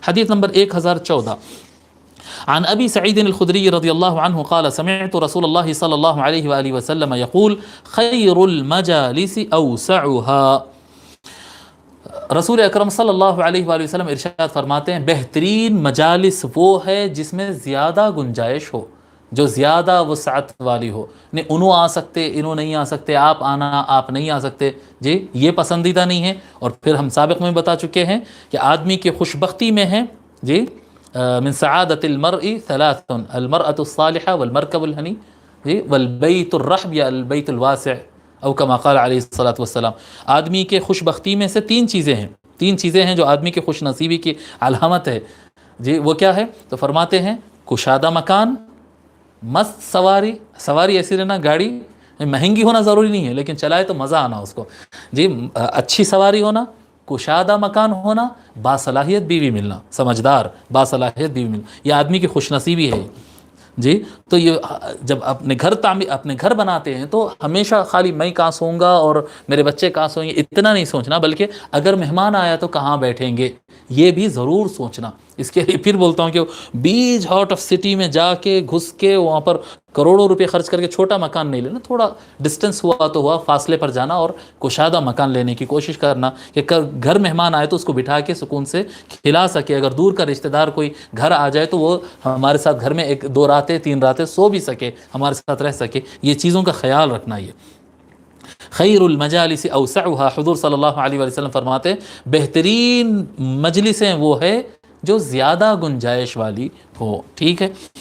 حدیث نمبر 1014 عن ابی سعید الخدری رضی اللہ عنہ قال سمعت رسول اللہ صلی اللہ علیہ وآلہ وسلم یقول خیر المجالس اوسعها، رسول اکرم صلی اللہ علیہ وآلہ وسلم ارشاد فرماتے ہیں بہترین مجالس وہ ہے جس میں زیادہ گنجائش ہو، جو زیادہ وسعت والی ہو، نہیں انہوں آ سکتے انہوں نہیں آ سکتے، آپ آنا آپ نہیں آ سکتے، جی یہ پسندیدہ نہیں ہے۔ اور پھر ہم سابق میں بتا چکے ہیں کہ آدمی کی خوش بختی میں ہے جی من سعادت المرء ثلاث، المرأة الصالحة والمركب الهني جی والبیت الرحب یا البیت الواسع او کما قال علیہ الصلوۃ والسلام، آدمی کے خوش بختی میں سے تین چیزیں ہیں جو آدمی کے خوش نصیبی کی علامت ہے جی، وہ کیا ہے؟ تو فرماتے ہیں کشادہ مکان، مست سواری ایسی رہنا، گاڑی مہنگی ہونا ضروری نہیں ہے لیکن چلائے تو مزہ آنا اس کو جی، اچھی سواری ہونا، کشادہ مکان ہونا، باصلاحیت بیوی ملنا، سمجھدار باصلاحیت بیوی ملنا، یہ آدمی کی خوش نصیبی ہے جی۔ تو یہ جب اپنے گھر بناتے ہیں تو ہمیشہ خالی میں کہاں سوؤں گا اور میرے بچے کہاں سوئیں گے اتنا نہیں سوچنا، بلکہ اگر مہمان آیا تو کہاں بیٹھیں گے یہ بھی ضرور سوچنا۔ اس کے لیے پھر بولتا ہوں کہ بیچ ہارٹ آف سٹی میں جا کے گھس کے وہاں پر کروڑوں روپے خرچ کر کے چھوٹا مکان نہیں لینا، تھوڑا ڈسٹنس ہوا تو ہوا، فاصلے پر جانا اور کشادہ مکان لینے کی کوشش کرنا کہ گھر مہمان آئے تو اس کو بٹھا کے سکون سے کھلا سکے، اگر دور کا رشتہ دار کوئی گھر آ جائے تو وہ ہمارے ساتھ گھر میں 2 راتیں 3 راتیں سو بھی سکے، ہمارے ساتھ رہ سکے، یہ چیزوں کا خیال رکھنا۔ یہ خیر المجالس اوسعها، حضور صلی اللہ علیہ وسلم فرماتے ہیں بہترین مجلسیں وہ ہے جو زیادہ گنجائش والی ہو، ٹھیک ہے۔